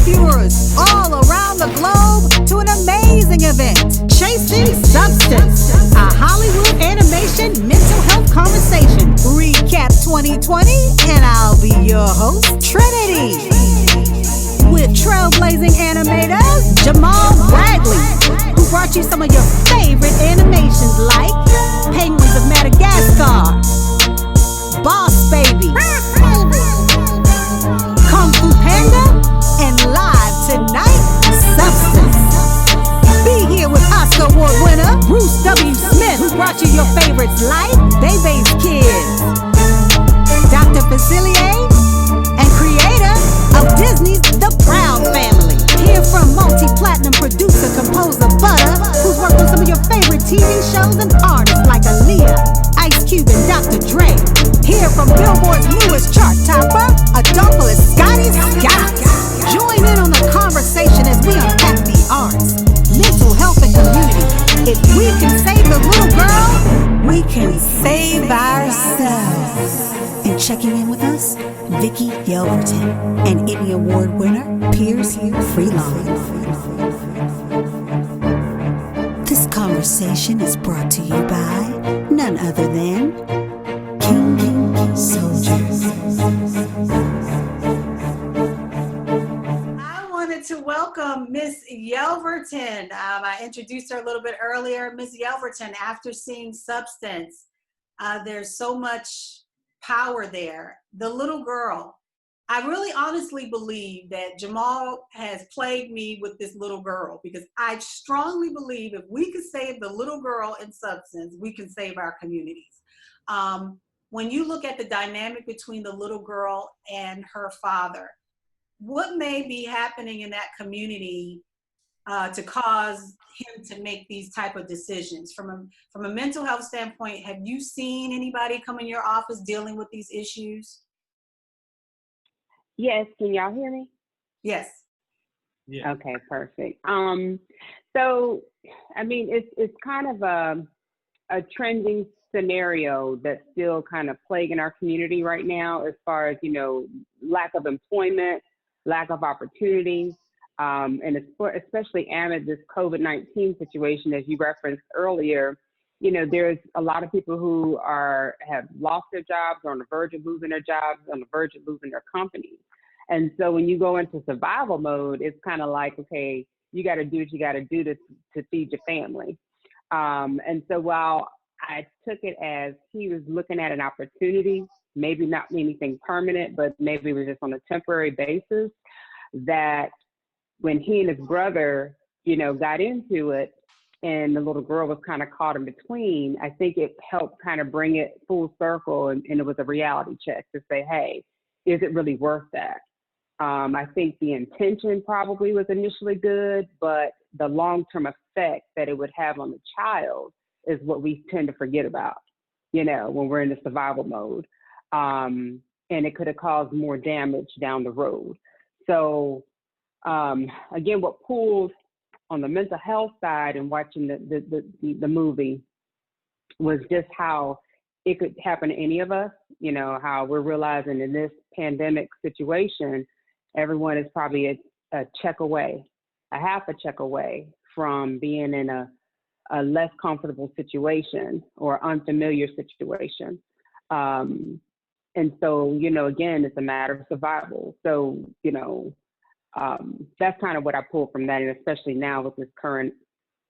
viewers all around the globe to an amazing event, Chasing Substance, a Hollywood animation mental health conversation. Recap 2020, and I'll be your host, Trinity, with trailblazing animators Jamaal Bradley, who brought you some of your favorite animations like Penguins of Madagascar, Boss Baby, Kung Fu Panda, and live tonight, Substance. Be here with Oscar Award winner Bruce W. Smith, who brought you your favorites like Bebe's Kids, Dr. Facilier, and creator of Disney's The Proud Family. Hear from multi-platinum producer, composer Butter, who's worked on some of your favorite TV shows and artists like Aaliyah, Ice Cube, and Dr. Dre. Hear from Billboard's newest chart topper, Adolphus, Scottie. Join in on the conversation as we unpack the arts, mental health, and community. If we can save the little girl, we can save ourselves. And checking in with us, Vickie, Yelverton, and Emmy Award winner Piers Freelon. This conversation is brought to you by none other than King Soldiers. I wanted to welcome Miss Yelverton. I introduced her a little bit earlier. Miss Yelverton, after seeing Substance, there's so much power there. The little girl. I really honestly believe that Jamaal has plagued me with this little girl, because I strongly believe if we could save the little girl in Substance, we can save our communities. When you look at the dynamic between the little girl and her father, what may be happening in that community to cause him to make these type of decisions? From a mental health standpoint, have you seen anybody come in your office dealing with these issues? Yes, can y'all hear me? Yes. Yeah. Okay, perfect. So, I mean, it's kind of a trending scenario that's still kind of plaguing our community right now, as far as, lack of employment, lack of opportunity, and especially amid this COVID-19 situation, as you referenced earlier. There's a lot of people who have lost their jobs, are on the verge of losing their jobs, on the verge of losing their companies. And so when you go into survival mode, it's kind of like, okay, you got to do what you got to do to feed your family. And so while I took it as he was looking at an opportunity, maybe not anything permanent, but maybe it was just on a temporary basis, that when he and his brother, got into it, and the little girl was kind of caught in between, I think it helped kind of bring it full circle, and it was a reality check to say, hey, is it really worth that? I think the intention probably was initially good, but the long-term effect that it would have on the child is what we tend to forget about, when we're in the survival mode. And it could have caused more damage down the road. So again, what pulled on the mental health side and watching the movie was just how it could happen to any of us, how we're realizing in this pandemic situation, everyone is probably a check away, a half a check away from being in a less comfortable situation or unfamiliar situation. And so, again, it's a matter of survival. So, that's kind of what I pulled from that. And especially now with this current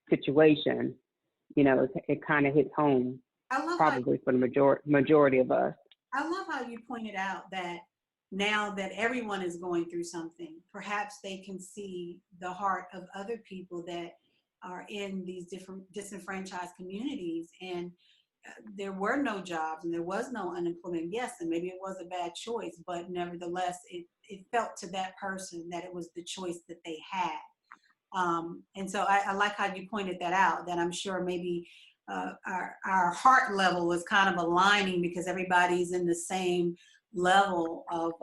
situation, it kind of hits home probably for the majority of us. I love how you pointed out that now that everyone is going through something, perhaps they can see the heart of other people that are in these different disenfranchised communities, and there were no jobs and there was no unemployment. Yes, and maybe it was a bad choice, but nevertheless, it felt to that person that it was the choice that they had. And so I like how you pointed that out, that I'm sure maybe our heart level was kind of aligning because everybody's in the same level of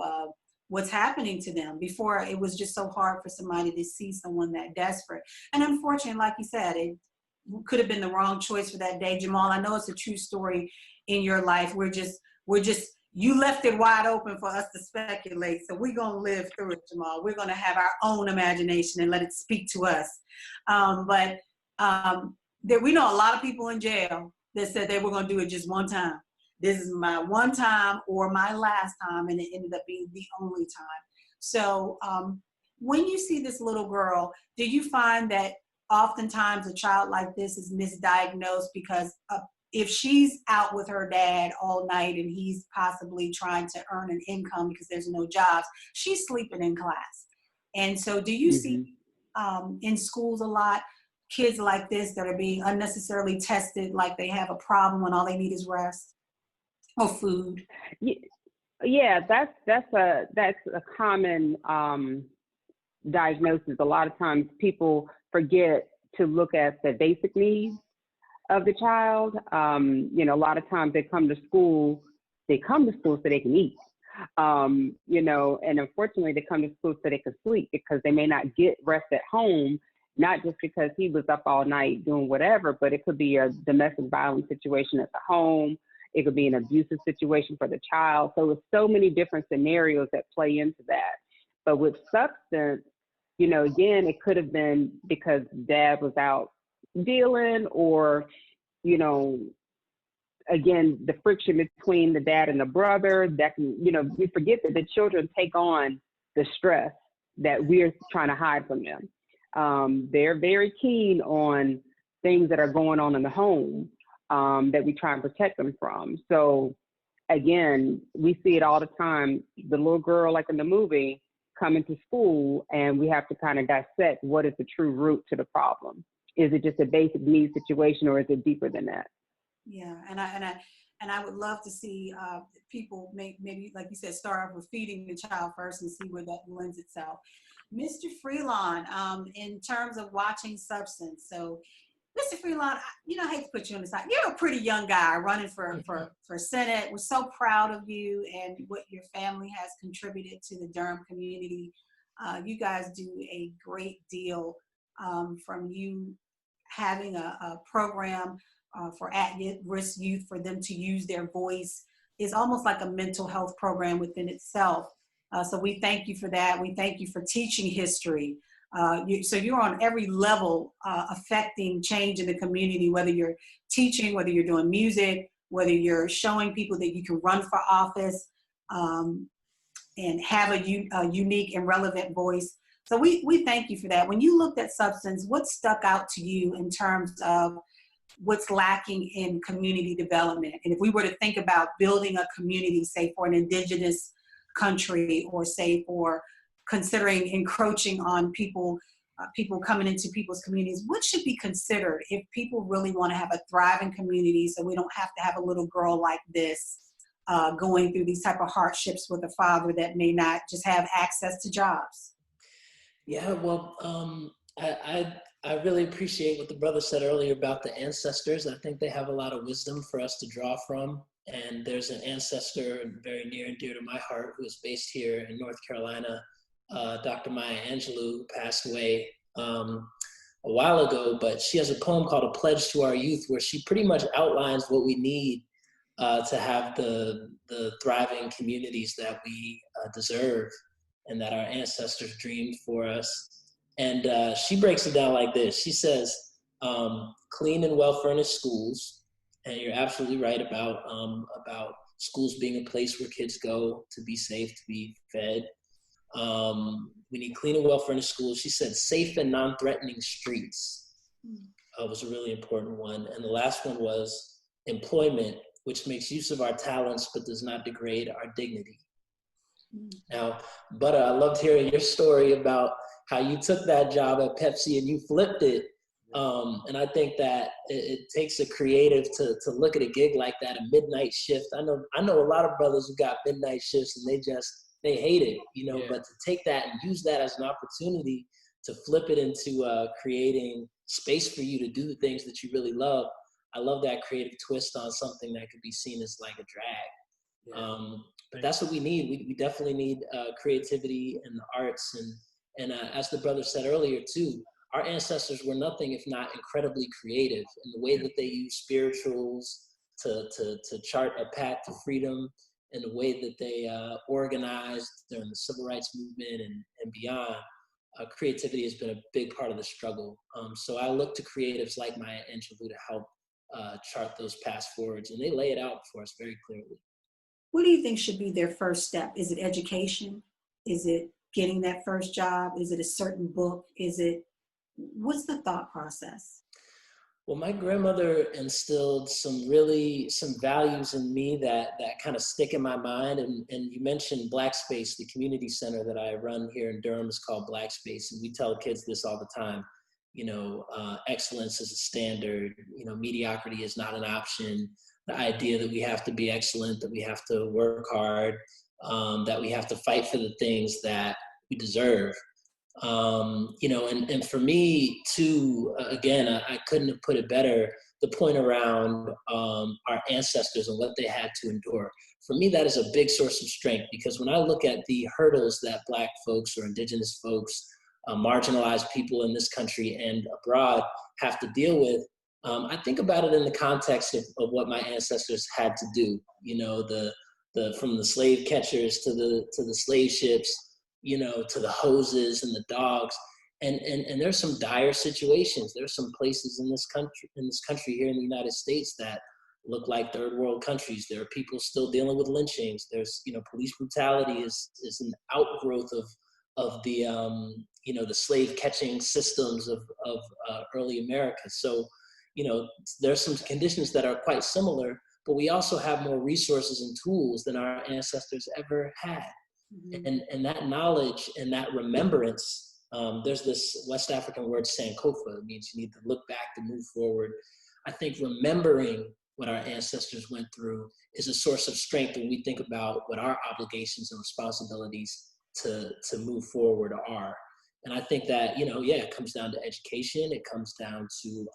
what's happening to them. Before, it was just so hard for somebody to see someone that desperate. And unfortunately, like you said, it could have been the wrong choice for that day. Jamaal, I know it's a true story in your life. We're just you left it wide open for us to speculate. So we're going to live through it, Jamaal. We're going to have our own imagination and let it speak to us. We know a lot of people in jail that said they were going to do it just one time. This is my one time or my last time, and it ended up being the only time. So when you see this little girl, do you find that oftentimes a child like this is misdiagnosed because if she's out with her dad all night and he's possibly trying to earn an income because there's no jobs, she's sleeping in class. And so do you see in schools a lot kids like this that are being unnecessarily tested like they have a problem when all they need is rest or food? Yeah, that's a common diagnosis. A lot of times people forget to look at the basic needs of the child. You know, a lot of times they come to school so they can eat. You know, and unfortunately they come to school so they can sleep because they may not get rest at home, not just because he was up all night doing whatever, but it could be a domestic violence situation at the home. It could be an abusive situation for the child. So there's so many different scenarios that play into that. But with substance, you know, again, it could have been because dad was out dealing, or, you know, again, the friction between the dad and the brother that can, you know, we forget that the children take on the stress that we're trying to hide from them. They're very keen on things that are going on in the home that we try and protect them from. So again, we see it all the time. The little girl, like in the movie, coming to school, and we have to kind of dissect what is the true root to the problem. Is it just a basic need situation, or is it deeper than that? Yeah, and I would love to see people maybe, like you said, start off with feeding the child first and see where that lends itself. Mr. Freelon, in terms of watching substance, so Mr. Freelon, you know, I hate to put you on the side. You're a pretty young guy running for Senate. We're so proud of you and what your family has contributed to the Durham community. You guys do a great deal, from you having a program for at-risk youth for them to use their voice. Is almost like a mental health program within itself. So we thank you for that. We thank you for teaching history. So you're on every level affecting change in the community, whether you're teaching, whether you're doing music, whether you're showing people that you can run for office and have a unique and relevant voice. So we thank you for that. When you looked at substance, what stuck out to you in terms of what's lacking in community development? And if we were to think about building a community, say for an indigenous country, or say for considering encroaching on people coming into people's communities, what should be considered if people really want to have a thriving community, so we don't have to have a little girl like this going through these type of hardships with a father that may not just have access to jobs? Yeah, well, I really appreciate what the brother said earlier about the ancestors. I think they have a lot of wisdom for us to draw from. And there's an ancestor very near and dear to my heart who is based here in North Carolina. Dr. Maya Angelou passed away a while ago, but she has a poem called A Pledge to Our Youth, where she pretty much outlines what we need to have the thriving communities that we deserve and that our ancestors dreamed for us. And she breaks it down like this. She says, clean and well-furnished schools, and you're absolutely right about schools being a place where kids go to be safe, to be fed. We need clean and well-furnished schools. She said safe and non-threatening streets was a really important one. And the last one was employment, which makes use of our talents but does not degrade our dignity. Now, Butter, I loved hearing your story about how you took that job at Pepsi and you flipped it. And I think that it takes a creative to look at a gig like that, a midnight shift. I know a lot of brothers who got midnight shifts and they hate it, you know, but to take that and use that as an opportunity to flip it into creating space for you to do the things that you really love. I love that creative twist on something that could be seen as like a drag. But that's what we need. We definitely need creativity and the arts. And as the brother said earlier too, our ancestors were nothing if not incredibly creative in the way that they used spirituals to chart a path to freedom and the way that they organized during the civil rights movement and beyond, creativity has been a big part of the struggle. So I look to creatives like Maya Angelou to help chart those paths forwards, and they lay it out for us very clearly. What do you think should be their first step? Is it education? Is it getting that first job? Is it a certain book? What's the thought process? Well, my grandmother instilled some values in me that kind of stick in my mind. And you mentioned Black Space, the community center that I run here in Durham is called Black Space. And we tell kids this all the time, excellence is a standard, mediocrity is not an option. The idea that we have to be excellent, that we have to work hard, that we have to fight for the things that we deserve. And for me too, again, I couldn't have put it better, the point around our ancestors and what they had to endure. For me, that is a big source of strength, because when I look at the hurdles that Black folks or Indigenous folks, marginalized people in this country and abroad have to deal with, I think about it in the context of what my ancestors had to do, from the slave catchers to the slave ships, to the hoses and the dogs. And there's some dire situations. There's some places in this country here in the United States that look like third world countries. There are people still dealing with lynchings. There's, police brutality is an outgrowth of the, the slave catching systems of early America. So, there's some conditions that are quite similar, but we also have more resources and tools than our ancestors ever had. Mm-hmm. And that knowledge and that remembrance, there's this West African word, Sankofa. It means you need to look back to move forward. I think remembering what our ancestors went through is a source of strength when we think about what our obligations and responsibilities to move forward are. And I think that, it comes down to education. It comes down to,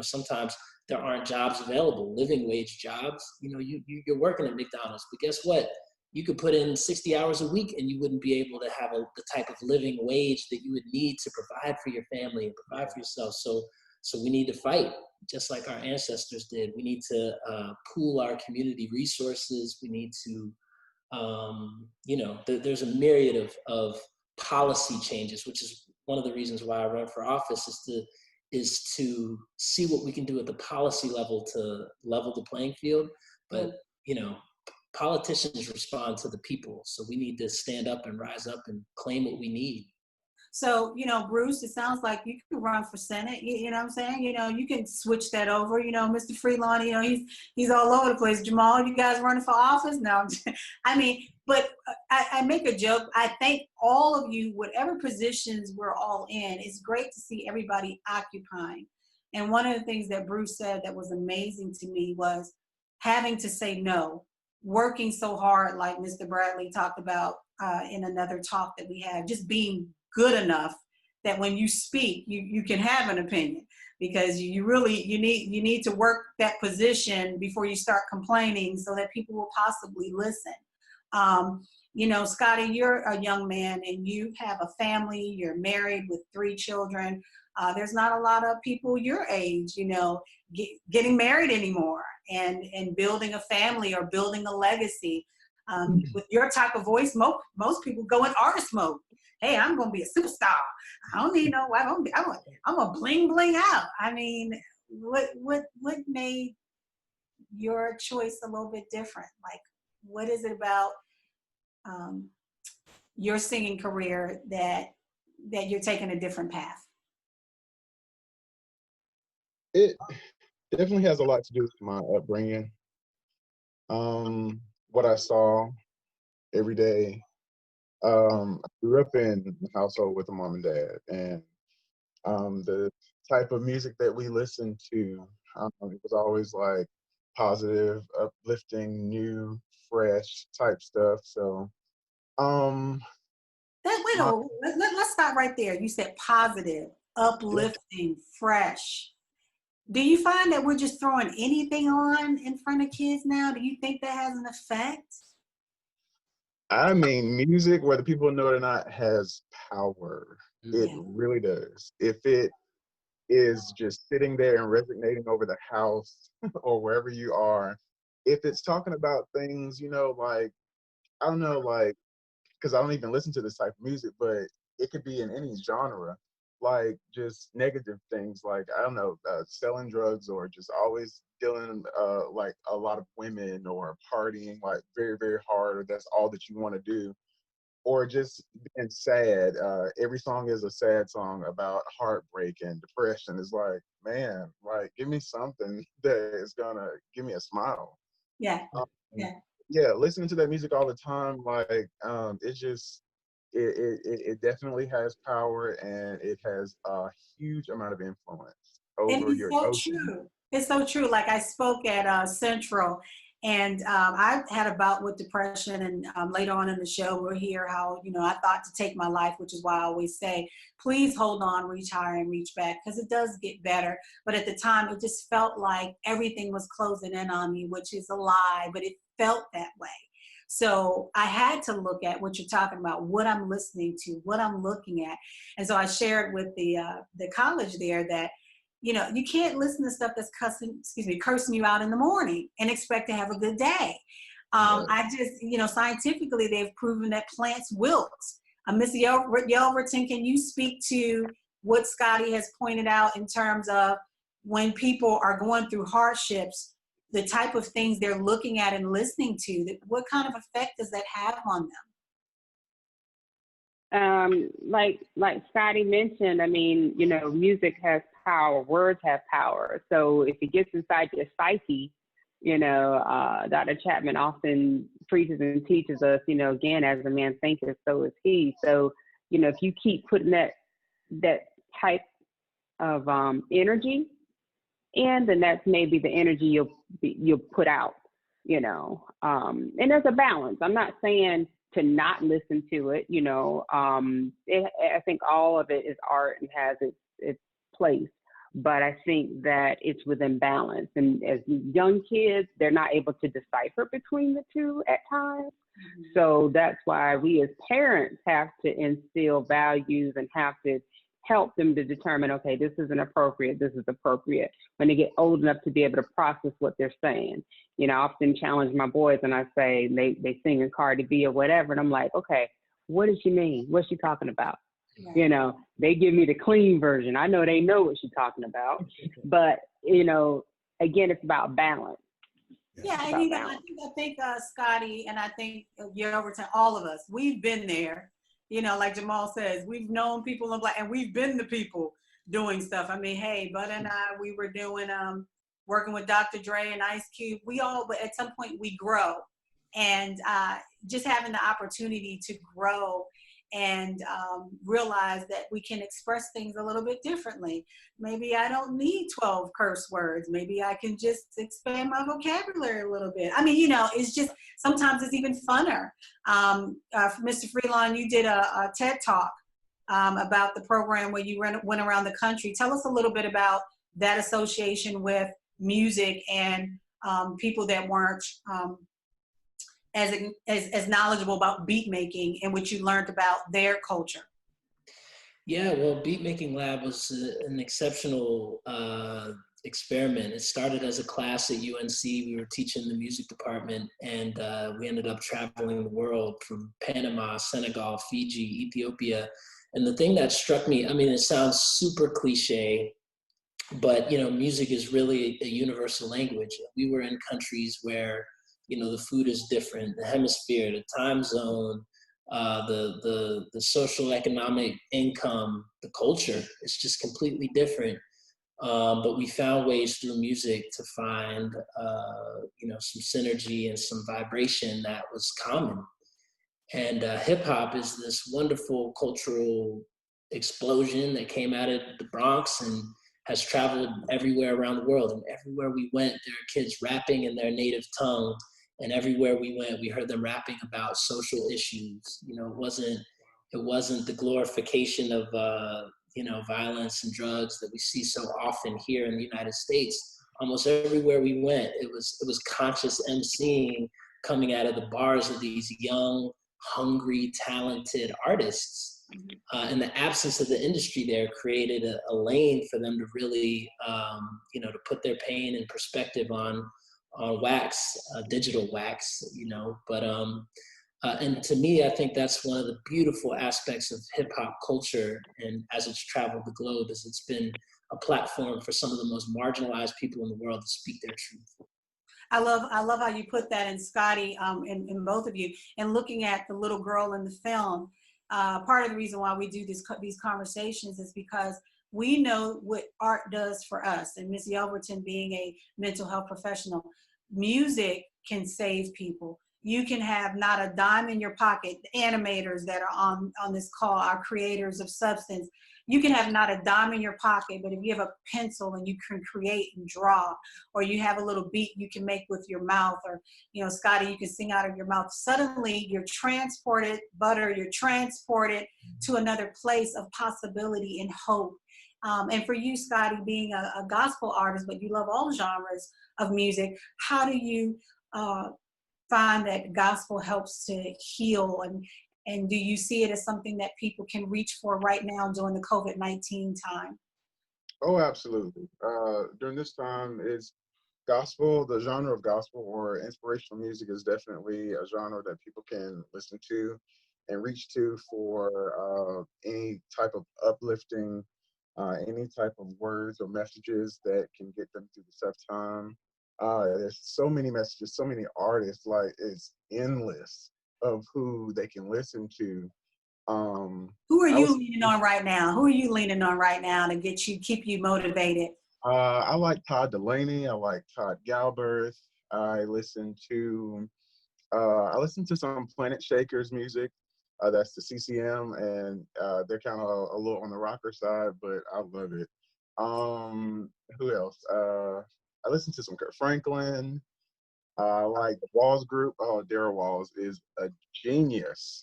sometimes there aren't jobs available, living wage jobs. You're working at McDonald's, but guess what? You could put in 60 hours a week and you wouldn't be able to have the type of living wage that you would need to provide for your family and provide for yourself. So we need to fight, just like our ancestors did. We need to pool our community resources. We need to, there's a myriad of policy changes, which is one of the reasons why I run for office, is to see what we can do at the policy level to level the playing field. But, politicians respond to the people. So we need to stand up and rise up and claim what we need. So, Bruce, it sounds like you can run for Senate. You know what I'm saying? You can switch that over. Mr. Freelon, he's all over the place. Jamaal, you guys running for office? No, but I make a joke. I think all of you, whatever positions we're all in, it's great to see everybody occupying. And one of the things that Bruce said that was amazing to me was having to say no, working so hard, like Mr. Bradley talked about in another talk that we had, just being good enough that when you speak, you can have an opinion, because you need to work that position before you start complaining so that people will possibly listen. Scottie, you're a young man and you have a family, you're married with 3 children. There's not a lot of people your age, getting married anymore and building a family or building a legacy. With your type of voice, most people go in artist mode. Hey, I'm going to be a superstar. I don't need no wife. I'm going to bling bling out. What made your choice a little bit different? Like, what is it about your singing career that you're taking a different path? It definitely has a lot to do with my upbringing. What I saw every day. I grew up in a household with a mom and dad, and the type of music that we listened to, it was always like positive, uplifting, new, fresh type stuff. So, let's stop right there. You said positive, uplifting, fresh. Do you find that we're just throwing anything on in front of kids now? Do you think that has an effect? Music, whether people know it or not, has power. It really does. If it is just sitting there and resonating over the house or wherever you are, if it's talking about things, like, I don't know, like, because I don't even listen to this type of music, but it could be in any genre, like just negative things, like, I don't know, selling drugs, or just always dealing like a lot of women, or partying like very, very hard, or that's all that you want to do, or just being sad. Every song is a sad song about heartbreak and depression. It's like, man, like, give me something that is gonna give me a smile. Yeah. Um, Yeah. yeah, listening to that music all the time, like, it just, it definitely has power, and it has a huge amount of influence It over is your so emotions. true. It's so true. Like I spoke at Central, and I had a bout with depression. And later on in the show, we'll hear how, I thought to take my life, which is why I always say, please hold on, reach higher, and reach back, because it does get better. But at the time, it just felt like everything was closing in on me, which is a lie, but it felt that way. So I had to look at what you're talking about, what I'm listening to, what I'm looking at. And so I shared with the college there that, you can't listen to stuff that's cursing you out in the morning and expect to have a good day. I just, scientifically, they've proven that plants wilt. Ms. Yelverton, can you speak to what Scottie has pointed out in terms of when people are going through hardships, the type of things they're looking at and listening to, what kind of effect does that have on them? Like Scottie mentioned, I mean, music has power, words have power. So if it gets inside your psyche, Dr. Chapman often preaches and teaches us, again, as a man thinketh, so is he. So, if you keep putting that type of energy in, then that's maybe the energy you'll put out, and there's a balance. I'm not saying to not listen to it, I think all of it is art and has its place, but I think that it's within balance. And as young kids, they're not able to decipher between the two at times. Mm-hmm. So that's why we as parents have to instill values and have to help them to determine, okay, this isn't appropriate, this is appropriate, when they get old enough to be able to process what they're saying. I often challenge my boys, and I say, they sing in Cardi B or whatever, and I'm like, okay, what does she mean? What's she talking about? Yeah. They give me the clean version. I know they know what she's talking about, but, again, it's about balance. Yeah, and I think Scottie, and I think Yelverton, all of us, we've been there. Like Jamaal says, we've known people in Black, and we've been the people doing stuff. I mean, hey, Bud and I, we were doing, working with Dr. Dre and Ice Cube. But at some point we grow, and just having the opportunity to grow and realize that we can express things a little bit differently. Maybe I don't need 12 curse words. Maybe I can just expand my vocabulary a little bit. I mean, it's just, sometimes it's even funner. Mr. Freelon, you did a TED Talk about the program where you went around the country. Tell us a little bit about that association with music and people that weren't as knowledgeable about beat making, in which you learned about their culture. Yeah, well, Beat Making Lab was an exceptional experiment. It started as a class at UNC. We were teaching the music department, and we ended up traveling the world from Panama, Senegal, Fiji, Ethiopia. And the thing that struck me, I mean, it sounds super cliche, but, music is really a universal language. We were in countries where, the food is different, the hemisphere, the time zone, the social economic income, the culture is just completely different. But we found ways through music to find, some synergy and some vibration that was common. And hip hop is this wonderful cultural explosion that came out of the Bronx and has traveled everywhere around the world. And everywhere we went, there are kids rapping in their native tongue. And everywhere we went, we heard them rapping about social issues. It wasn't the glorification of, violence and drugs that we see so often here in the United States. Almost everywhere we went, it was conscious emceeing coming out of the bars of these young, hungry, talented artists. And the absence of the industry there created a lane for them to really, to put their pain in perspective on wax, digital wax, but and to me, I think that's one of the beautiful aspects of hip hop culture, and as it's traveled the globe, is it's been a platform for some of the most marginalized people in the world to speak their truth. I love how you put that in, Scottie, in both of you. And looking at the little girl in the film, part of the reason why we do these conversations is because we know what art does for us. And Ms. Yelverton, being a mental health professional, music can save people. You can have not a dime in your pocket. The animators that are on this call, our creators of substance, you can have not a dime in your pocket, but if you have a pencil and you can create and draw, or you have a little beat you can make with your mouth, or, Scottie, you can sing out of your mouth, suddenly you're transported, you're transported to another place of possibility and hope. And for you, Scottie, being a gospel artist, but you love all genres of music, how do you find that gospel helps to heal, and do you see it as something that people can reach for right now during the COVID-19 time? Oh, absolutely. During this time, it's gospel, the genre of gospel or inspirational music is definitely a genre that people can listen to and reach to for any type of uplifting, any type of words or messages that can get them through the tough time. There's so many messages, so many artists, like it's endless of who they can listen to. Who are you leaning on right now? Who are you leaning on right now to keep you motivated? I like Todd Delaney. I like Todd Galbraith. I listen to some Planet Shakers music. That's the CCM, and they're kind of a little on the rocker side, but I love it. Who else? I listen to some Kurt Franklin. I like Walls Group. Oh, Darryl Walls is a genius.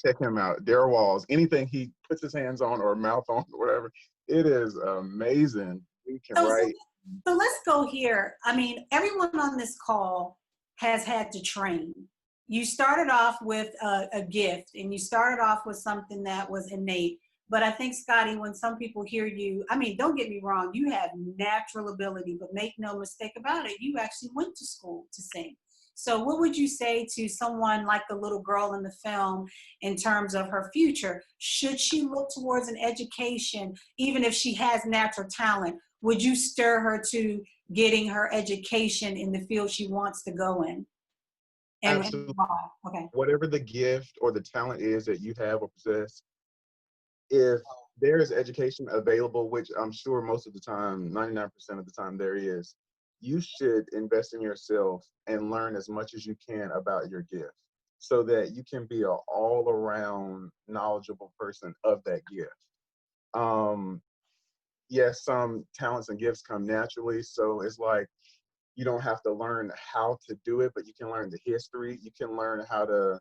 Check him out. Darryl Walls. Anything he puts his hands on or mouth on or whatever, it is amazing. He can write. So let's go here. I mean, everyone on this call has had to train. You started off with a gift, and you started off with something that was innate. But I think, Scottie, when some people hear you, I mean, don't get me wrong, you have natural ability, but make no mistake about it, you actually went to school to sing. So what would you say to someone like the little girl in the film in terms of her future? Should she look towards an education, even if she has natural talent? Would you stir her to getting her education in the field she wants to go in? Absolutely. Okay. Whatever the gift or the talent is that you have or possess, if there is education available, which I'm sure most of the time, 99% of the time there is, you should invest in yourself and learn as much as you can about your gift so that you can be an all-around knowledgeable person of that gift. Yes, some talents and gifts come naturally, so it's like you don't have to learn how to do it, but you can learn the history. You can learn how to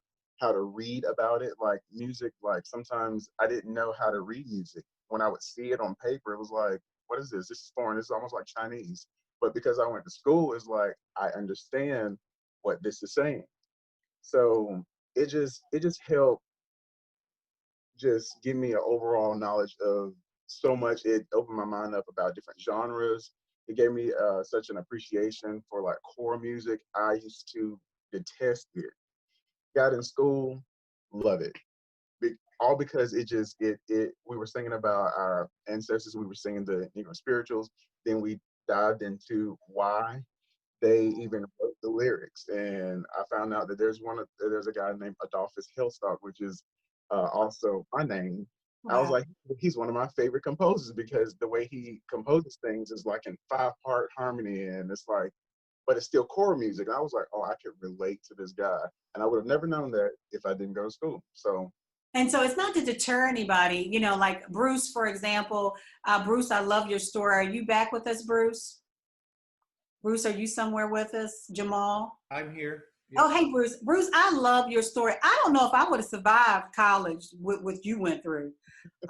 read about it. Like music, like sometimes I didn't know how to read music. When I would see it on paper, it was like, what is this? This is foreign. This is almost like Chinese. But because I went to school, it's like I understand what this is saying. So it just helped just give me an overall knowledge of so much. It opened my mind up about different genres. It gave me such an appreciation for like core music. I used to detest it. Got in school, love it. All because we were singing about our ancestors. We were singing the spirituals. Then we dived into why they even wrote the lyrics, and I found out that there's a guy named Adolphus, which is also my name. Wow. I was like, he's one of my favorite composers because the way he composes things is like in 5-part harmony, and it's like, but it's still core music. And I was like, oh, I could relate to this guy, and I would have never known that if I didn't go to school. So. And so it's not to deter anybody, like Bruce, for example. Bruce, I love your story. Are you back with us, Bruce? Bruce, are you somewhere with us? Jamaal? I'm here. Yep. Oh, hey, Bruce. Bruce, I love your story. I don't know if I would have survived college with what you went through.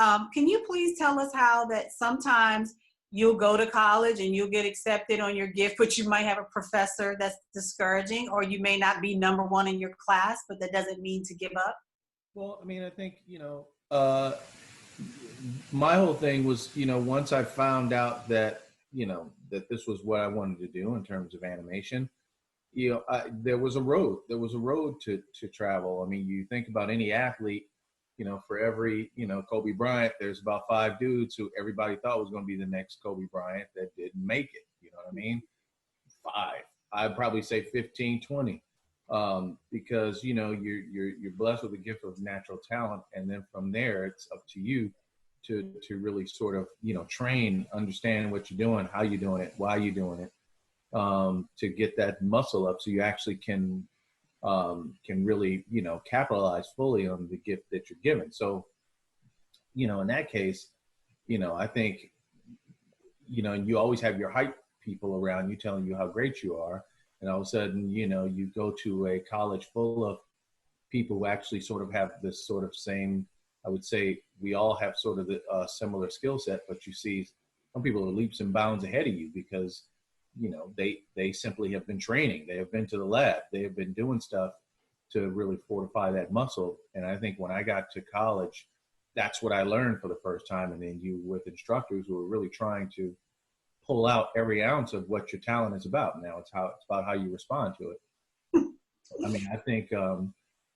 Can you please tell us how that sometimes you'll go to college and you'll get accepted on your gift, but you might have a professor that's discouraging, or you may not be number one in your class, but that doesn't mean to give up? Well, I mean, I think, my whole thing was, once I found out that, that this was what I wanted to do in terms of animation, you know, there was a road to travel. I mean, you think about any athlete, you know, for every, you know, Kobe Bryant, there's about 5 dudes who everybody thought was going to be the next Kobe Bryant that didn't make it. You know what I mean? 5. I'd probably say 15, 20. Because, you know, you're blessed with the gift of natural talent. And then from there, it's up to you to really sort of, you know, train, understand what you're doing, how you're doing it, why you're doing it, to get that muscle up so you actually can really, you know, capitalize fully on the gift that you're given. So, you know, in that case, you know, I think, you know, you always have your hype people around you telling you how great you are. And all of a sudden, you know, you go to a college full of people who actually sort of have this sort of same, I would say we all have sort of the similar skill set, but you see some people are leaps and bounds ahead of you because, you know, they simply have been training. They have been to the lab. They have been doing stuff to really fortify that muscle. And I think when I got to college, that's what I learned for the first time. And then you with instructors who are really trying to pull out every ounce of what your talent is about. Now it's about how you respond to it. I mean, I think,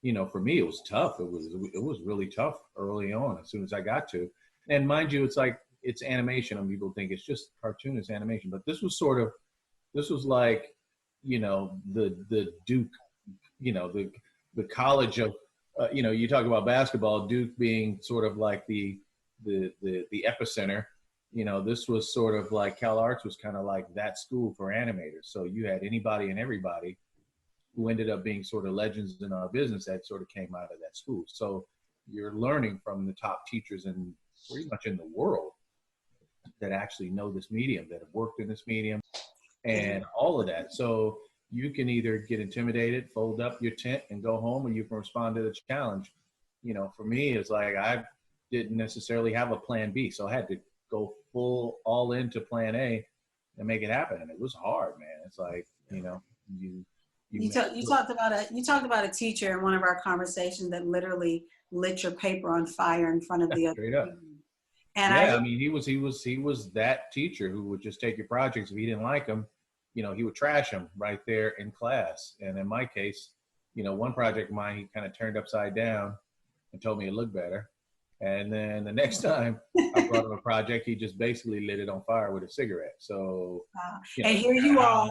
you know, for me, it was tough. It was really tough early on as soon as I got to. And mind you, it's like, it's animation and people think it's just cartoonist animation, but this was like, you know, the Duke, you know, the college of, you know, you talk about basketball, Duke being sort of like the epicenter. You know, this was sort of like Cal Arts was kind of like that school for animators. So you had anybody and everybody who ended up being sort of legends in our business that sort of came out of that school. So you're learning from the top teachers in pretty much in the world that actually know this medium, that have worked in this medium and all of that. So you can either get intimidated, fold up your tent and go home, or you can respond to the challenge. You know, for me, it's like I didn't necessarily have a plan B. So I had to go full all into plan A and make it happen. And it was hard, man. It's like, you know, you talked about a teacher in one of our conversations that literally lit your paper on fire in front of the other straight up. And yeah, I mean, he was that teacher who would just take your projects. If he didn't like them, you know, he would trash them right there in class. And in my case, you know, one project of mine, he kind of turned upside down and told me it looked better. And then the next time I brought him a project, he just basically lit it on fire with a cigarette. So, you know, and here you are.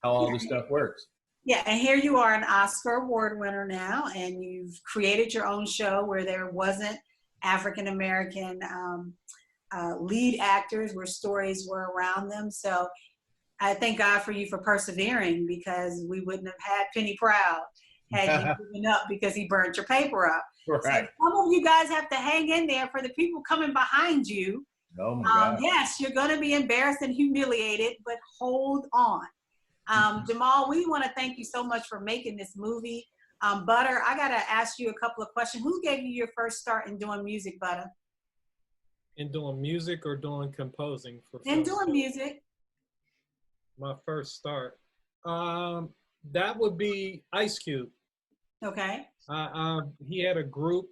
How all this stuff works. Yeah, and here you are, an Oscar Award winner now, and you've created your own show where there wasn't African-American lead actors, where stories were around them. So I thank God for you for persevering, because we wouldn't have had Penny Proud had you given up because he burnt your paper up. Right. So some of you guys have to hang in there for the people coming behind you. Oh my God. Yes, you're going to be embarrassed and humiliated, but hold on. Jamaal, we want to thank you so much for making this movie. Butter, I got to ask you a couple of questions. Who gave you your first start in doing music, Butter? In doing music or doing composing? In doing music. My first start. That would be Ice Cube. Okay. He had a group,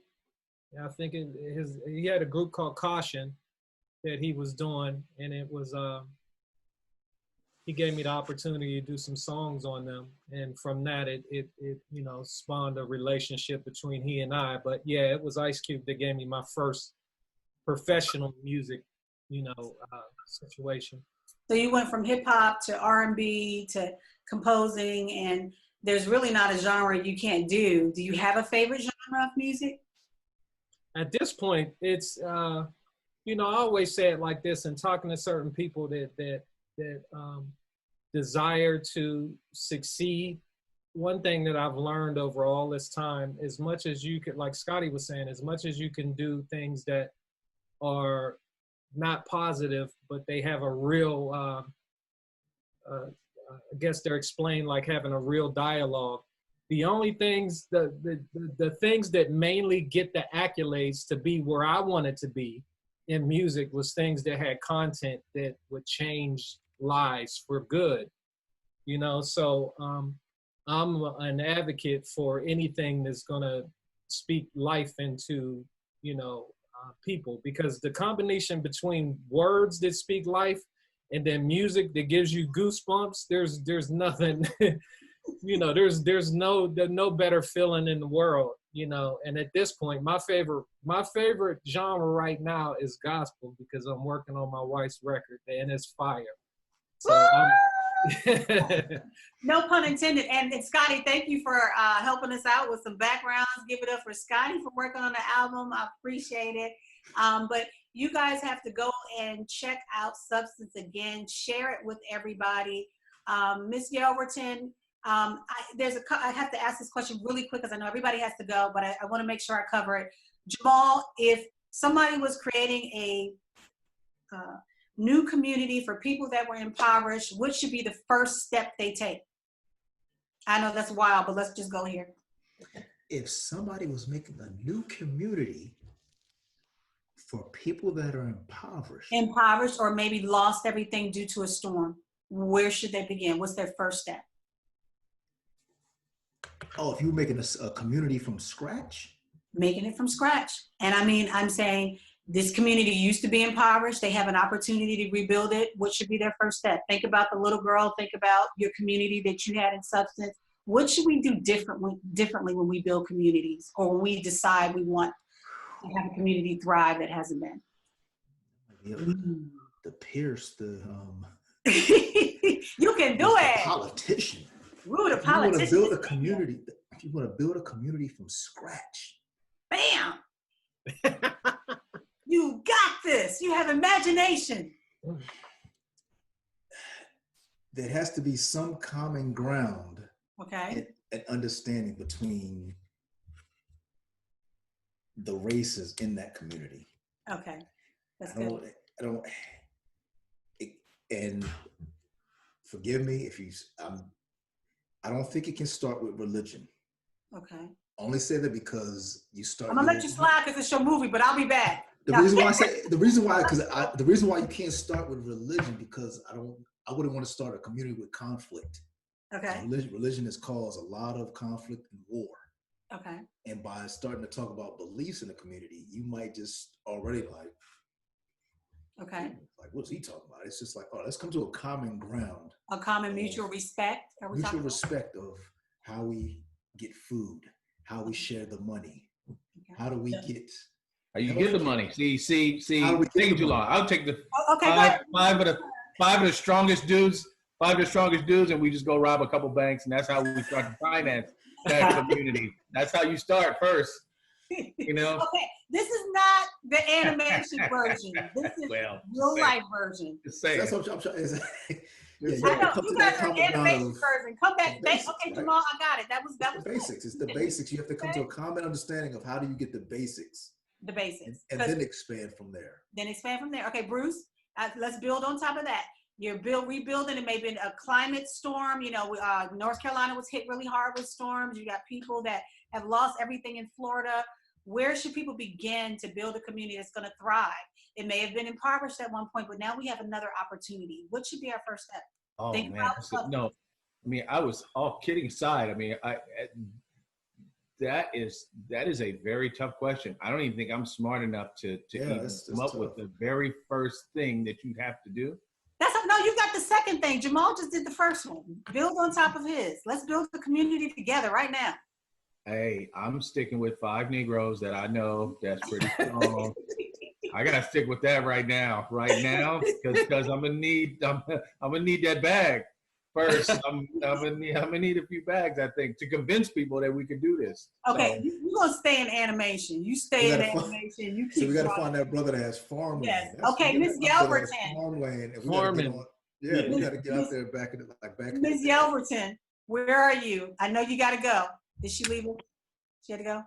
I think he had a group called Caution that he was doing, and it was, he gave me the opportunity to do some songs on them. And from that, it you know, spawned a relationship between he and I. But yeah, it was Ice Cube that gave me my first professional music, you know, situation. So you went from hip hop to R&B to composing, and there's really not a genre you can't do. Do you have a favorite genre of music? At this point, it's, you know, I always say it like this, and talking to certain people that desire to succeed. One thing that I've learned over all this time, as much as you could, like Scottie was saying, as much as you can do things that are not positive, but they have a real, I guess they're explained like having a real dialogue. The only things, the things that mainly get the accolades to be where I wanted to be in music was things that had content that would change lives for good, you know. So I'm an advocate for anything that's gonna speak life into, you know, people, because the combination between words that speak life and then music that gives you goosebumps, there's nothing, you know, there's no better feeling in the world, you know. And at this point, my favorite genre right now is gospel, because I'm working on my wife's record and it's fire. So no pun intended. And Scottie, thank you for helping us out with some backgrounds. Give it up for Scottie for working on the album. I appreciate it. But you guys have to go and check out Substance again. Share it with everybody. Miss Yelverton, I have to ask this question really quick because I know everybody has to go, but I want to make sure I cover it. Jamaal, if somebody was creating a new community for people that were impoverished, what should be the first step they take? I know that's wild, but let's just go here. If somebody was making a new community for people that are impoverished or maybe lost everything due to a storm, where should they begin? What's their first step? Oh, if you were making a community from scratch? Making it from scratch. And I mean, I'm saying this community used to be impoverished. They have an opportunity to rebuild it. What should be their first step? Think about the little girl. Think about your community that you had in Substance. What should we do differently when we build communities, or when we decide we want to have a community thrive that hasn't been? The Pierce, the you can do it. Politician. Ooh, the politician. If you want to build a community, if you want to build a community from scratch, bam. You got this. You have imagination. There has to be some common ground. Okay. And understanding between the races in that community. Okay. That's good. And forgive me if I don't think it can start with religion. Okay. I only say that because you start. I'm gonna let you slide because it's your movie, but I'll be back. The reason why you can't start with religion, because I wouldn't want to start a community with conflict. Okay. Religion has caused a lot of conflict and war. Okay. And by starting to talk about beliefs in the community, you might just already okay. Like, what's he talking about? It's just like, oh, let's come to a common ground. A common mutual respect. Mutual respect of how we get food, how we share the money, how do we get. How you get the money? See. Taking too long. I'll take the five of the strongest dudes. 5 of the strongest dudes, and we just go rob a couple banks, and that's how we start to finance that community. That's how you start first, you know? Okay, this is not the animation version. This is real life version. Just saying. That's what I'm trying to say. I know, you guys are animation version. Come back. Okay, Jamaal, I got it. That was the basics. It's the basics. You have to come to a common understanding of how do you get the basics. The basics. And then expand from there. Okay, Bruce, let's build on top of that. You're rebuilding. It may have been a climate storm. You know, North Carolina was hit really hard with storms. You got people that have lost everything in Florida. Where should people begin to build a community that's going to thrive? It may have been impoverished at one point, but now we have another opportunity. What should be our first step? Oh, man. No, I mean, I was all kidding aside. I mean, that is a very tough question. I don't even think I'm smart enough to even come up with the very first thing that you have to do. No, you got the second thing. Jamaal just did the first one. Build on top of his. Let's build the community together right now. Hey, I'm sticking with 5 Negroes that I know that's pretty strong. I gotta stick with that right now, because I'm gonna need that bag first. I'm gonna need a few bags, I think, to convince people that we can do this. Okay, so, you're gonna stay in animation. You stay in animation. You keep. So we gotta find that brother that has farmland. Yes. Okay, Miss Yelverton. Farmland. We gotta get out there back in back. Miss Yelverton, where are you? I know you gotta go. Did she leave? She had to go.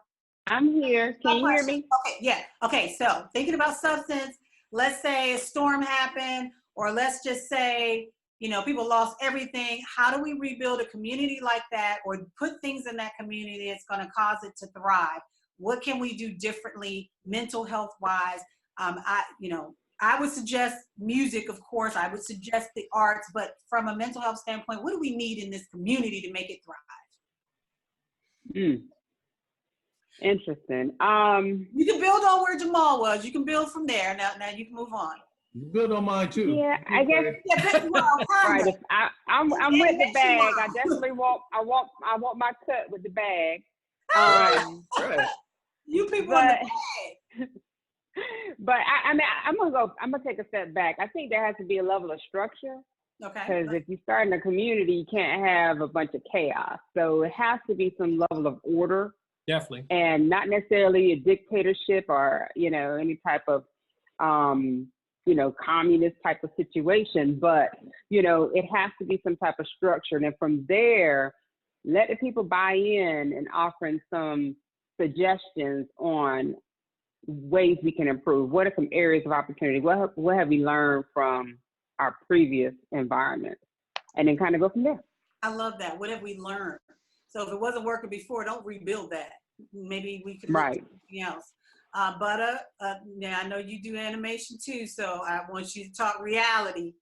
I'm here. Can you hear me? Okay. Yeah. Okay. So thinking about Substance. Let's say a storm happened, or let's just say, you know, people lost everything. How do we rebuild a community like that, or put things in that community that's going to cause it to thrive? What can we do differently, mental health wise? I would suggest music, of course. I would suggest the arts, but from a mental health standpoint, what do we need in this community to make it thrive? Interesting. You can build on where Jamaal was. You can build from there. Now you can move on. You build on mine too. Yeah, I guess. Right. If I'm with the bag. I definitely want. I want my cut with the bag. Right. You people in the bag. But I mean, I'm gonna take a step back. I think there has to be a level of structure. Okay. Because if you start in a community, you can't have a bunch of chaos. So it has to be some level of order. Definitely. And not necessarily a dictatorship or, any type of, communist type of situation. But, it has to be some type of structure. And then from there, let the people buy in and offering some suggestions on ways we can improve. What are some areas of opportunity? What have we learned from our previous environment, and then kind of go from there. I love that. What have we learned? So if it wasn't working before, don't rebuild that. Maybe we could look at something else. Butter, now I know you do animation too, so I want you to talk reality.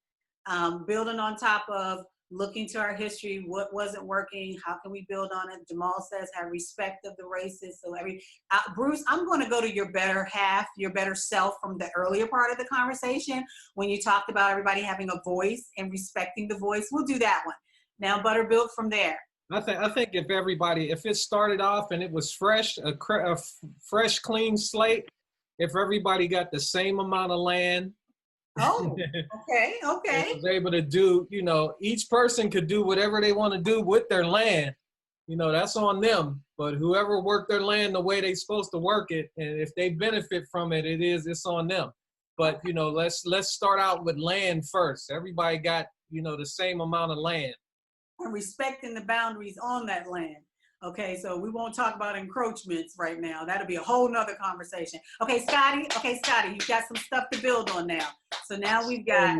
Building on top of looking to our history, what wasn't working, how can we build on it? Jamaal says have respect of the races. So Bruce, I'm going to go to your better half, your better self from the earlier part of the conversation when you talked about everybody having a voice and respecting the voice. We'll do that one. Now, Butter, build from there. I think if it started off and it was fresh, a fresh, clean slate, if everybody got the same amount of land. Oh, okay. Was able to do, each person could do whatever they want to do with their land. That's on them. But whoever worked their land the way they're supposed to work it, and if they benefit from it, it's on them. But let's start out with land first. Everybody got the same amount of land. And respecting the boundaries on that land. Okay, so we won't talk about encroachments right now. That'll be a whole nother conversation. Okay, Scottie, you've got some stuff to build on now. So now we've got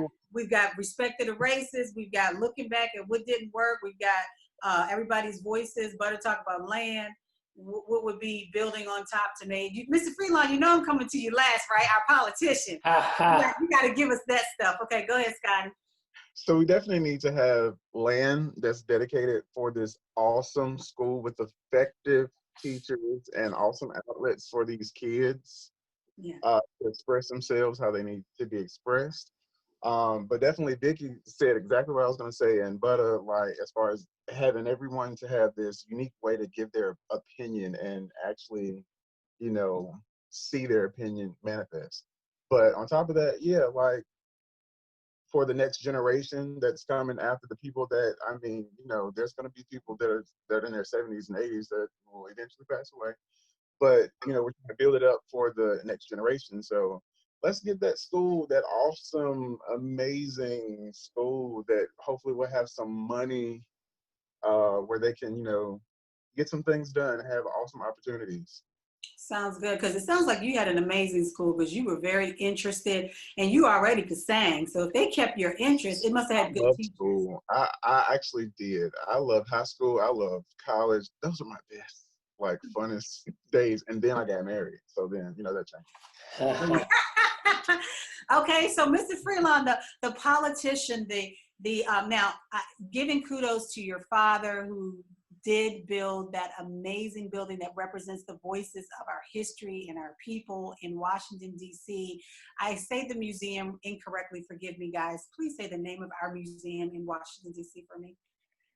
respect to the races. We've got looking back at what didn't work. We've got everybody's voices. Butter talk about land. What would be building on top to me? Mr. Freelon, I'm coming to you last, right? Our politician. You got to give us that stuff. Okay, go ahead, Scottie. So we definitely need to have land that's dedicated for this awesome school with effective teachers and awesome outlets for these kids to express themselves how they need to be expressed. But definitely Vickie said exactly what I was going to say. And Butter, as far as having everyone to have this unique way to give their opinion and actually, see their opinion manifest. But on top of that, for the next generation that's coming after the people that, there's going to be people that are in their 70s and 80s that will eventually pass away. But, we're trying to build it up for the next generation. So let's get that school, that awesome, amazing school that hopefully will have some money where they can, get some things done and have awesome opportunities. Sounds good, because it sounds like you had an amazing school because you were very interested and you already could sing. So if they kept your interest, it must have had good teachers. School. I actually did. I loved high school. I loved college. Those are my best, funnest days. And then I got married. So then, that changed. Okay, so Mr. Freelon, the politician, now giving kudos to your father who did build that amazing building that represents the voices of our history and our people in Washington, D.C. I say the museum incorrectly, forgive me guys. Please say the name of our museum in Washington, D.C. for me.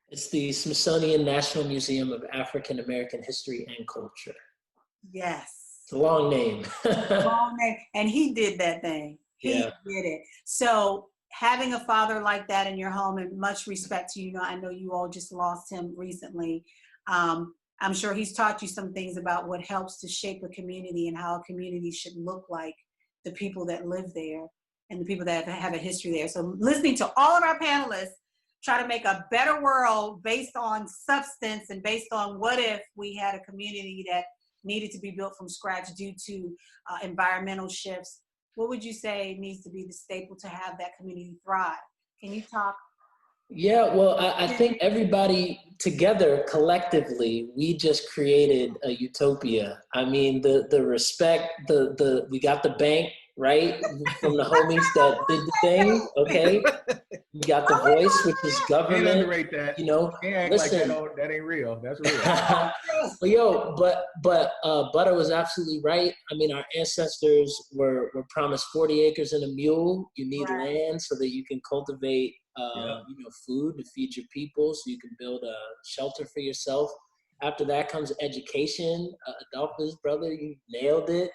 It's the Smithsonian National Museum of African American History and Culture. Yes. It's a long name. Long name. And he did that thing. He did it. So having a father like that in your home, and much respect to you. I know you all just lost him recently. I'm sure he's taught you some things about what helps to shape a community and how a community should look like the people that live there and the people that have a history there. So listening to all of our panelists try to make a better world based on substance and based on what if we had a community that needed to be built from scratch due to environmental shifts. What would you say needs to be the staple to have that community thrive? Can you talk? Yeah, well, I think everybody together, collectively, we just created a utopia. I mean, the respect, we got the bank right? From the homies that did the thing, okay? We got the voice, which is government. Can't underrate that. You know, Can't act listen. like that ain't real. That's real. But Butter was absolutely right. I mean, our ancestors were promised 40 acres and a mule. You need land so that you can cultivate, food to feed your people, so you can build a shelter for yourself. After that comes education. Adolphus, brother, you nailed it.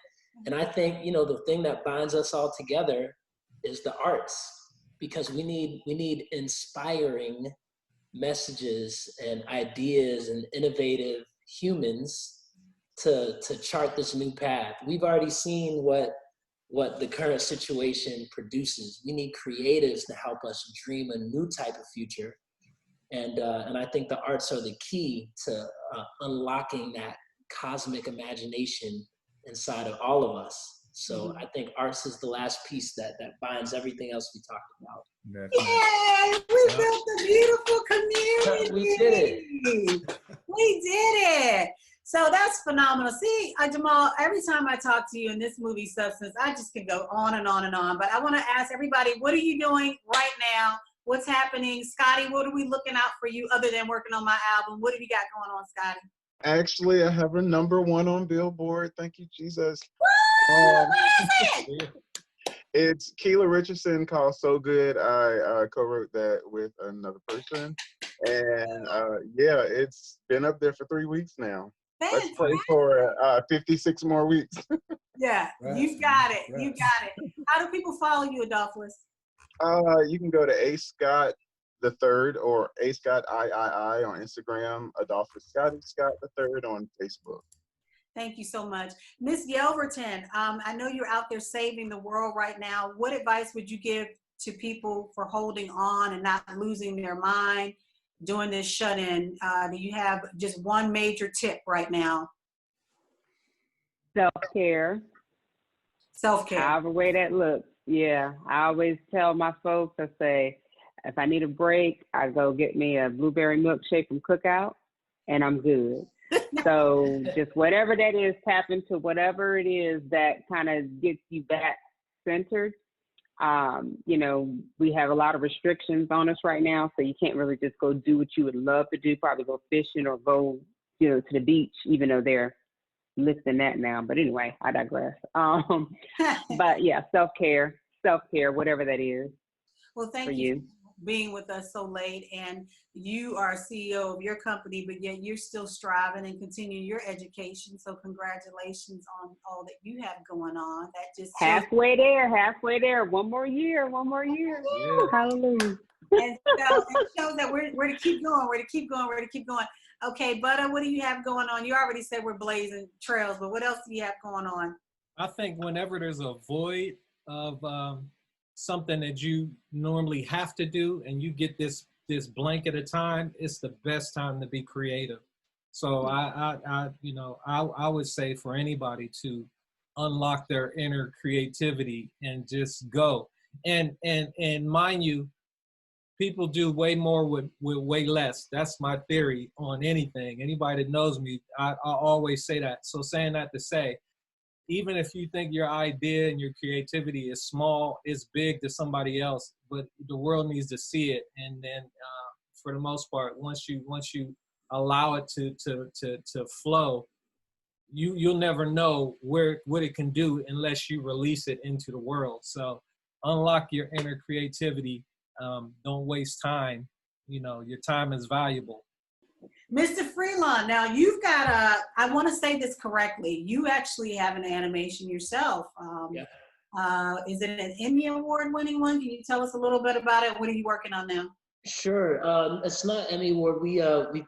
And I think, the thing that binds us all together is the arts, because we need inspiring messages and ideas and innovative humans to chart this new path. We've already seen what the current situation produces. We need creatives to help us dream a new type of future. And I think the arts are the key to unlocking that cosmic imagination inside of all of us. So I think arts is the last piece that binds everything else we talked about. Yay! We built a beautiful community. We did it. We did it. So that's phenomenal. See, Jamaal, every time I talk to you in this movie Substance, I just can go on and on and on. But I want to ask everybody, what are you doing right now? What's happening? Scottie, what are we looking out for you other than working on my album? What have you got going on, Scottie? Actually, I have a #1 on Billboard. Thank you, Jesus. What is it? It's Keela Richardson, called So Good. I co-wrote that with another person. And it's been up there for 3 weeks now. Let's pray for 56 more weeks. Yeah, you've got it. You got it. How do people follow you, Adolphus? You can go to A Scott the Third or A Scott III on Instagram, Adolphus Scottie Scott the Third on Facebook. Thank you so much. Miss Yelverton, I know you're out there saving the world right now. What advice would you give to people for holding on and not losing their mind during this shut-in? Do you have just one major tip right now? Self-care. Self-care. However way that looks. Yeah, I always tell my folks, I say, if I need a break, I go get me a blueberry milkshake from Cookout, and I'm good. So just whatever that is, tap into whatever it is that kind of gets you back centered. We have a lot of restrictions on us right now, so you can't really just go do what you would love to do, probably go fishing or go, to the beach, even though they're lifting that now. But anyway, I digress. But yeah, self-care, whatever that is. Well, thank you for being with us so late. And you are CEO of your company, but yet you're still striving and continuing your education. So congratulations on all that you have going on. That just halfway there. One more year. Yeah. Hallelujah. And so it shows that we're to keep going. Okay, Butter, what do you have going on? You already said we're blazing trails, but what else do you have going on? I think whenever there's a void of something that you normally have to do, and you get this blank at a time, it's the best time to be creative. So I would say for anybody to unlock their inner creativity and just go. And mind you, people do way more with way less. That's my theory on anything. Anybody that knows me, I always say that. So saying that to say, even if you think your idea and your creativity is small, it's big to somebody else, but the world needs to see it. And then for the most part, once you allow it to flow, you'll never know what it can do unless you release it into the world. So unlock your inner creativity. Don't waste time. Your time is valuable. Mr. Freelon, now you've got I want to say this correctly. You actually have an animation yourself. Is it an Emmy Award winning one? Can you tell us a little bit about it? What are you working on now? Sure. It's not Emmy Award. We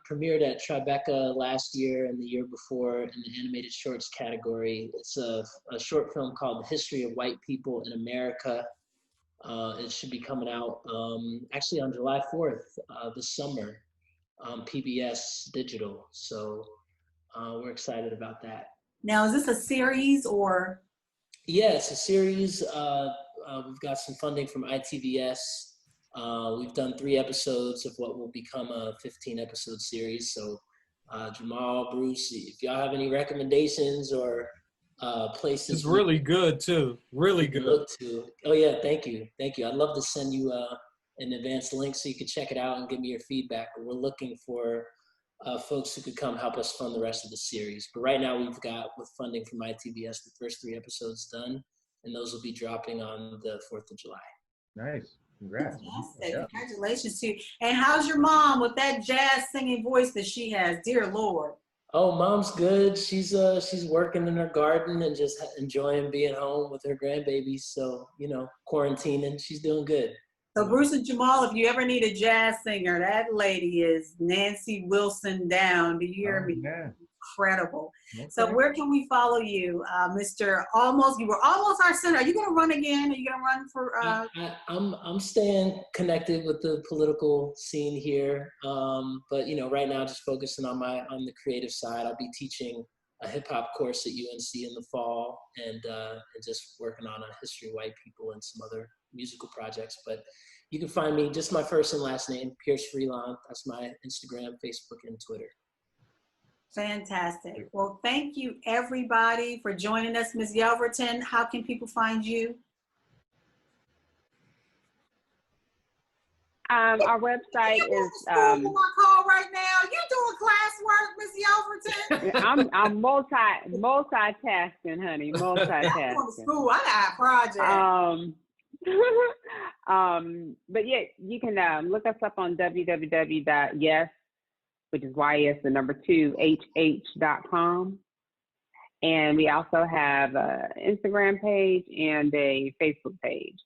premiered at Tribeca last year and the year before in the animated shorts category. It's a short film called The History of White People in America. It should be coming out actually on July 4th this summer on PBS Digital. So we're excited about that. Now, is this a series or? Yeah, it's a series. We've got some funding from ITVS. We've done 3 episodes of what will become a 15-episode series. So Jamaal, Bruce, if y'all have any recommendations or places. It's really good too. Really good. Look to. Oh yeah, thank you. I'd love to send you an advanced link so you can check it out and give me your feedback. But we're looking for folks who could come help us fund the rest of the series. But right now we've got, with funding from ITBS, the first 3 episodes done, and those will be dropping on the 4th of July. Nice. Congrats. Fantastic. Yeah. Congratulations to you. And how's your mom with that jazz singing voice that she has? Dear Lord. Oh, mom's good. She's working in her garden and just enjoying being home with her grandbabies. So, you know, quarantining. She's doing good. So Bruce and Jamaal, if you ever need a jazz singer, that lady is Nancy Wilson down. Do you hear me? Yeah. Incredible. Okay. So where can we follow you, Mr. Almost? You were almost our senator. Are you going to run again? Are you going to run for? I'm staying connected with the political scene here, but you know, right now just focusing on the creative side. I'll be teaching a hip hop course at UNC in the fall, and just working on a history of white people and some other musical projects. But you can find me just my first and last name, Pierce Freelon. That's my Instagram, Facebook, and Twitter. Fantastic. Well, thank you everybody for joining us. Ms. Yelverton, how can people find you? Our website is. On my call right now. You doing classwork, Ms. Yelverton? I'm multitasking, honey. Multitasking. I'm going to school. I got projects. But yeah, you can look us up on www.yes, which is YS2HH.com. And we also have an Instagram page and a Facebook page.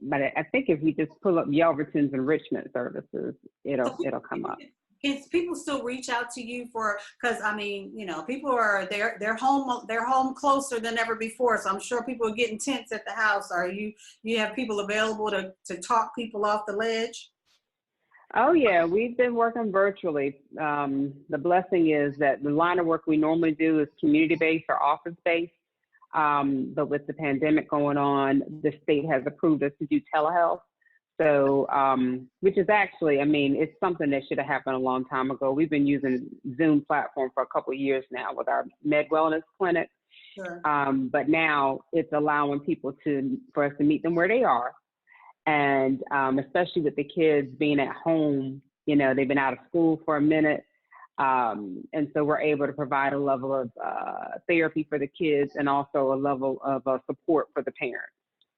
But I think if you just pull up Yelverton's enrichment services, it'll come up. Can people still reach out to you because I mean, you know, people are they're home closer than ever before. So I'm sure people are getting tense at the house. You have people available to talk people off the ledge? Oh yeah, we've been working virtually. The blessing is that the line of work we normally do is community-based or office-based. But with the pandemic going on, the state has approved us to do telehealth. So, which is actually, I mean, it's something that should have happened a long time ago. We've been using Zoom platform for a couple of years now with our Med Wellness Clinic. Sure. But now it's allowing people for us to meet them where they are. And especially with the kids being at home, you know, they've been out of school for a minute. And so we're able to provide a level of therapy for the kids and also a level of support for the parents.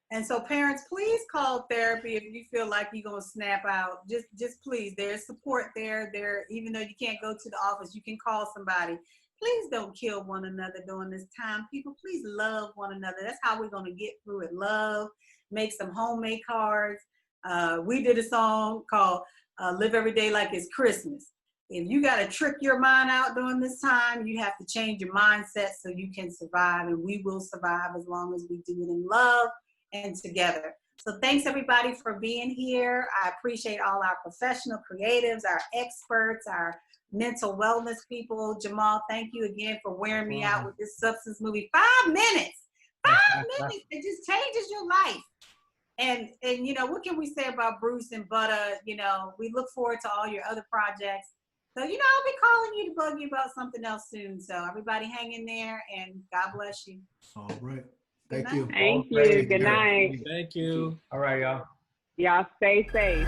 And so parents, please call therapy if you feel like you're going to snap out. Just please, there's support there. Even though you can't go to the office, you can call somebody. Please don't kill one another during this time. People, please love one another. That's how we're going to get through it. Love, make some homemade cards. We did a song called Live Every Day Like It's Christmas. If you got to trick your mind out during this time, you have to change your mindset so you can survive, and we will survive as long as we do it in love and together. So thanks everybody for being here. I appreciate all our professional creatives, our experts, our mental wellness people. Jamaal, thank you again for wearing me out with this substance movie. 5 minutes, 5 minutes, it just changes your life. And you know, what can we say about Bruce and Butter? You know, we look forward to all your other projects. So, you know, I'll be calling you to bug you about something else soon. So everybody hang in there and God bless you. All right. Thank you. Thank you. Good night. Thank you. All right, y'all. Y'all stay safe.